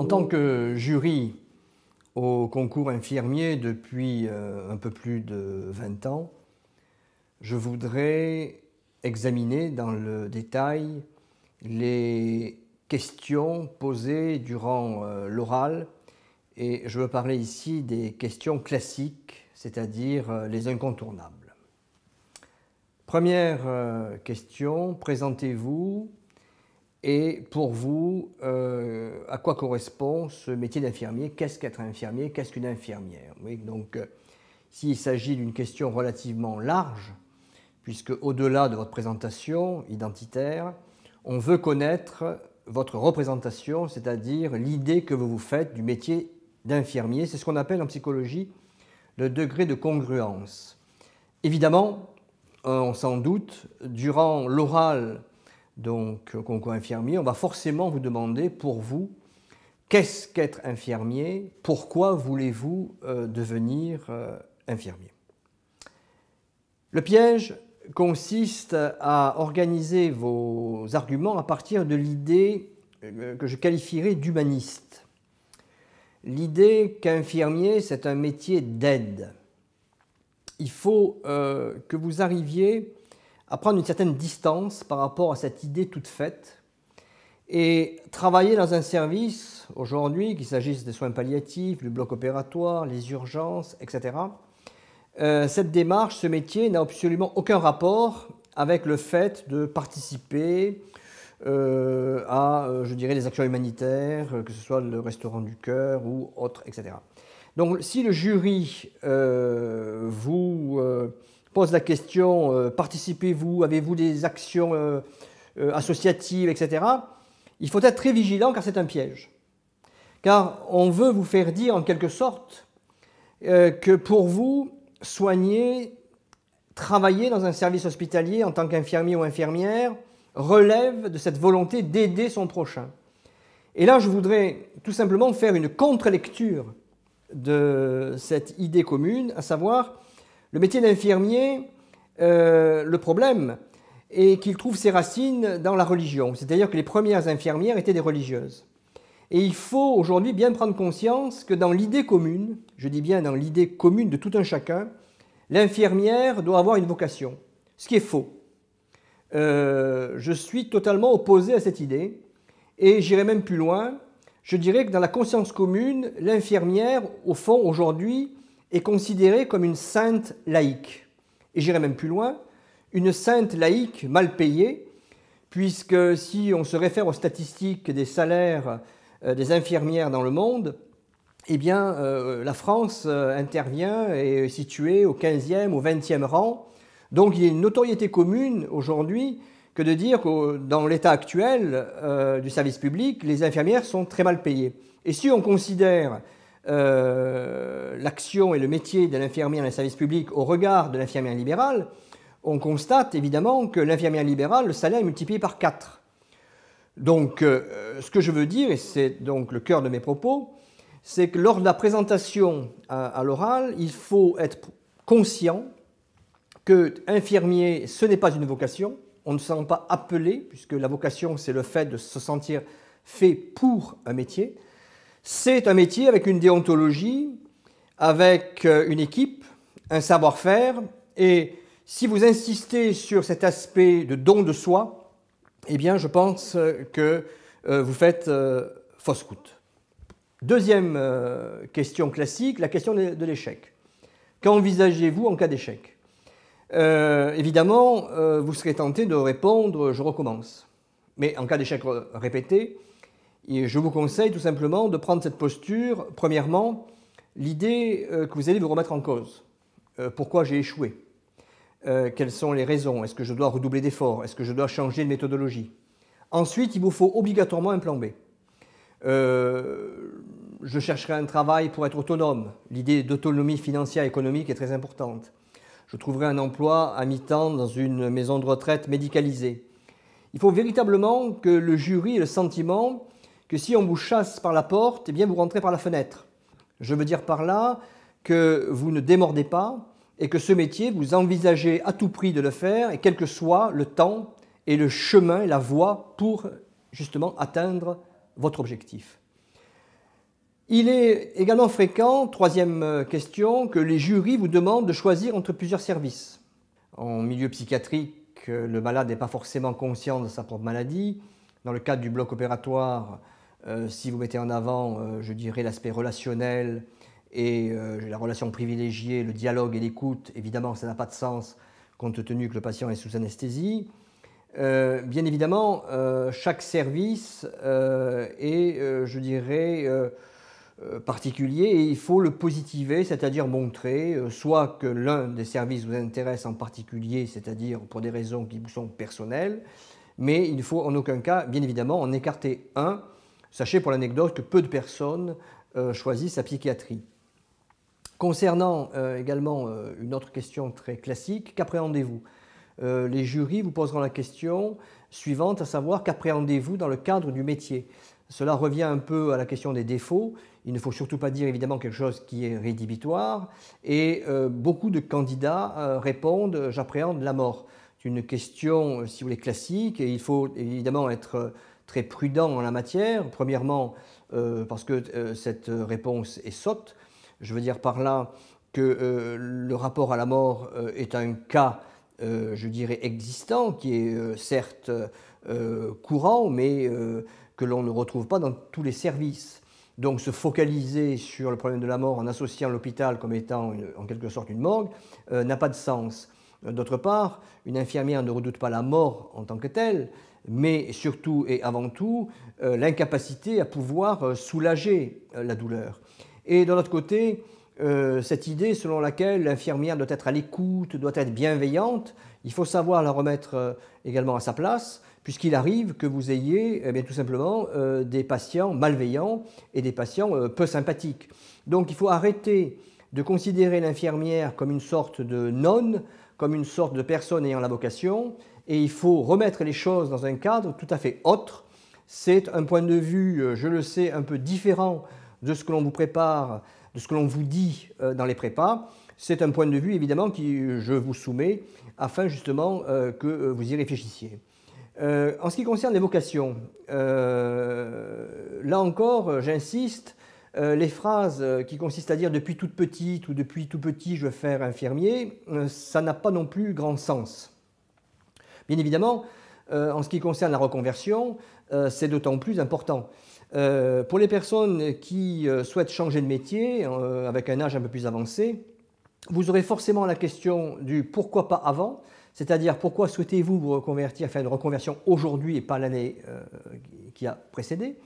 En tant que jury au concours infirmier depuis un peu plus de 20 ans, je voudrais examiner dans le détail les questions posées durant l'oral, et je veux parler ici des questions classiques, c'est-à-dire les incontournables. Première question, présentez-vous et pour vous, à quoi correspond ce métier d'infirmier? Qu'est-ce qu'être infirmier? Qu'est-ce qu'une infirmière? Oui, donc, s'il s'agit d'une question relativement large, puisque au-delà de votre présentation identitaire, on veut connaître votre représentation, c'est-à-dire l'idée que vous vous faites du métier d'infirmier. C'est ce qu'on appelle en psychologie le degré de congruence. Évidemment, on s'en doute, durant l'oral, donc au concours infirmier, on va forcément vous demander pour vous, qu'est-ce qu'être infirmier? Pourquoi voulez-vous devenir infirmier? Le piège consiste à organiser vos arguments à partir de l'idée que je qualifierais d'humaniste. L'idée qu'infirmier, c'est un métier d'aide. Il faut que vous arriviez à prendre une certaine distance par rapport à cette idée toute faite et travailler dans un service, aujourd'hui, qu'il s'agisse des soins palliatifs, du bloc opératoire, les urgences, etc. Cette démarche, ce métier n'a absolument aucun rapport avec le fait de participer à, je dirais, des actions humanitaires, que ce soit le Restaurant du Cœur ou autre, etc. Donc, si le jury vous pose la question participez-vous, avez-vous des actions associatives, etc., il faut être très vigilant car c'est un piège. Car on veut vous faire dire en quelque sorte que pour vous, soigner, travailler dans un service hospitalier en tant qu'infirmier ou infirmière relève de cette volonté d'aider son prochain. Et là, je voudrais tout simplement faire une contre-lecture de cette idée commune, à savoir le métier d'infirmier, le problème est qu'il trouve ses racines dans la religion, c'est-à-dire que les premières infirmières étaient des religieuses. Et il faut aujourd'hui bien prendre conscience que dans l'idée commune, je dis bien dans l'idée commune de tout un chacun, l'infirmière doit avoir une vocation, ce qui est faux. Je suis totalement opposé à cette idée et j'irai même plus loin. Je dirais que dans la conscience commune, l'infirmière, au fond, aujourd'hui, est considérée comme une sainte laïque. Et j'irai même plus loin, une sainte laïque mal payée, puisque si on se réfère aux statistiques des salaires des infirmières dans le monde, eh bien, la France intervient et est située au 15e, au 20e rang. Donc, il y a une notoriété commune aujourd'hui que de dire que dans l'état actuel du service public, les infirmières sont très mal payées. Et si on considère l'action et le métier de l'infirmière dans le service public au regard de l'infirmière libérale, on constate évidemment que l'infirmière libérale, le salaire est multiplié par 4. Donc, ce que je veux dire, et c'est donc le cœur de mes propos, c'est que lors de la présentation à l'oral, il faut être conscient que infirmier, ce n'est pas une vocation. On ne se sent pas appelé, puisque la vocation, c'est le fait de se sentir fait pour un métier. C'est un métier avec une déontologie, avec une équipe, un savoir-faire. Et si vous insistez sur cet aspect de don de soi, eh bien, je pense que vous faites fausse route. Deuxième question classique, la question de l'échec. Qu'envisagez-vous en cas d'échec ? Évidemment, vous serez tenté de répondre « je recommence ». Mais en cas d'échec répété, je vous conseille tout simplement de prendre cette posture. Premièrement, l'idée que vous allez vous remettre en cause. Pourquoi j'ai échoué? Quelles sont les raisons? Est-ce que je dois redoubler d'efforts? Est-ce que je dois changer de méthodologie? Ensuite, il vous faut obligatoirement un plan B. Je chercherai un travail pour être autonome. L'idée d'autonomie financière et économique est très importante. Je trouverai un emploi à mi-temps dans une maison de retraite médicalisée. Il faut véritablement que le jury ait le sentiment que si on vous chasse par la porte, eh bien vous rentrez par la fenêtre. Je veux dire par là que vous ne démordez pas et que ce métier, vous envisagez à tout prix de le faire, et quel que soit le temps et le chemin, la voie pour justement atteindre votre objectif. Il est également fréquent, troisième question, que les jurys vous demandent de choisir entre plusieurs services. En milieu psychiatrique, le malade n'est pas forcément conscient de sa propre maladie. Dans le cadre du bloc opératoire, si vous mettez en avant, je dirais, l'aspect relationnel et la relation privilégiée, le dialogue et l'écoute, évidemment, ça n'a pas de sens compte tenu que le patient est sous anesthésie. Bien évidemment, chaque service est, je dirais, particulier et il faut le positiver, c'est-à-dire montrer soit que l'un des services vous intéresse en particulier, c'est-à-dire pour des raisons qui vous sont personnelles, mais il ne faut en aucun cas, bien évidemment, en écarter un. Sachez pour l'anecdote que peu de personnes choisissent la psychiatrie. Concernant également une autre question très classique, qu'appréhendez-vous? Les jurys vous poseront la question suivante, à savoir qu'appréhendez-vous dans le cadre du métier? Cela revient un peu à la question des défauts. Il ne faut surtout pas dire évidemment quelque chose qui est rédhibitoire. Et beaucoup de candidats répondent « j'appréhende la mort ». C'est une question, si vous voulez, classique et il faut évidemment être très prudent en la matière. Premièrement, parce que cette réponse est sotte. Je veux dire par là que le rapport à la mort est un cas, je dirais, existant, qui est certes courant, mais que l'on ne retrouve pas dans tous les services. Donc se focaliser sur le problème de la mort en associant l'hôpital comme étant en quelque sorte une morgue n'a pas de sens. D'autre part, une infirmière ne redoute pas la mort en tant que telle, mais surtout et avant tout l'incapacité à pouvoir soulager la douleur. Et de l'autre côté, cette idée selon laquelle l'infirmière doit être à l'écoute, doit être bienveillante, il faut savoir la remettre également à sa place, puisqu'il arrive que vous ayez tout simplement des patients malveillants et des patients peu sympathiques. Donc il faut arrêter de considérer l'infirmière comme une sorte de nonne, comme une sorte de personne ayant la vocation, et il faut remettre les choses dans un cadre tout à fait autre. C'est un point de vue, je le sais, un peu différent de ce que l'on vous prépare, de ce que l'on vous dit dans les prépas. C'est un point de vue évidemment que je vous soumets afin justement que vous y réfléchissiez. En ce qui concerne les vocations, là encore, j'insiste, les phrases qui consistent à dire « depuis toute petite » ou « depuis tout petit je veux faire infirmier », ça n'a pas non plus grand sens. Bien évidemment, en ce qui concerne la reconversion, c'est d'autant plus important. Pour les personnes qui souhaitent changer de métier avec un âge un peu plus avancé, vous aurez forcément la question du « pourquoi pas avant », c'est-à-dire pourquoi souhaitez-vous vous reconvertir, faire une reconversion aujourd'hui et pas l'année qui a précédé.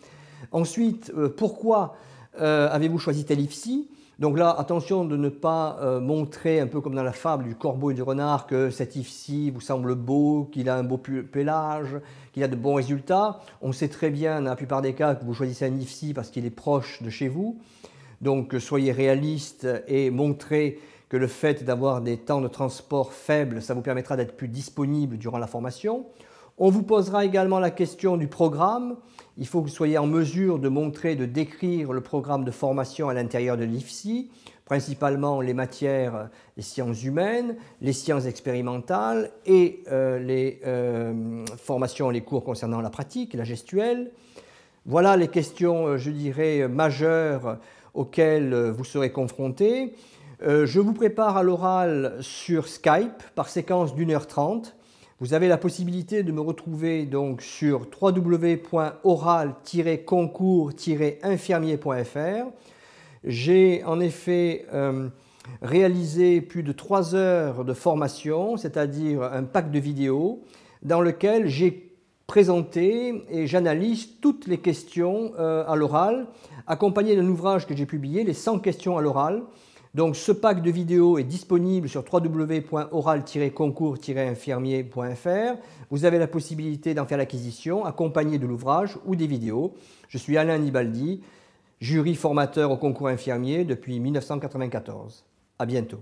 Ensuite, pourquoi avez-vous choisi tel IFSI? Donc là, attention de ne pas montrer, un peu comme dans la fable du corbeau et du renard, que cet IFSI vous semble beau, qu'il a un beau pelage, qu'il a de bons résultats. On sait très bien, dans la plupart des cas, que vous choisissez un IFSI parce qu'il est proche de chez vous. Donc soyez réaliste et montrez que le fait d'avoir des temps de transport faibles, ça vous permettra d'être plus disponible durant la formation. On vous posera également la question du programme. Il faut que vous soyez en mesure de montrer, de décrire le programme de formation à l'intérieur de l'IFSI, principalement les matières des sciences humaines, les sciences expérimentales et les formations, les cours concernant la pratique, la gestuelle. Voilà les questions, je dirais, majeures auxquelles vous serez confrontés. Je vous prépare à l'oral sur Skype par séquence d'1h30. Vous avez la possibilité de me retrouver donc sur www.oral-concours-infirmier.fr. J'ai en effet réalisé plus de 3 heures de formation, c'est-à-dire un pack de vidéos dans lequel j'ai présenté et j'analyse toutes les questions à l'oral, accompagné d'un ouvrage que j'ai publié, les 100 questions à l'oral. Donc ce pack de vidéos est disponible sur www.oral-concours-infirmier.fr. Vous avez la possibilité d'en faire l'acquisition, accompagné de l'ouvrage ou des vidéos. Je suis Alain Nibaldi, jury formateur au concours infirmier depuis 1994. À bientôt.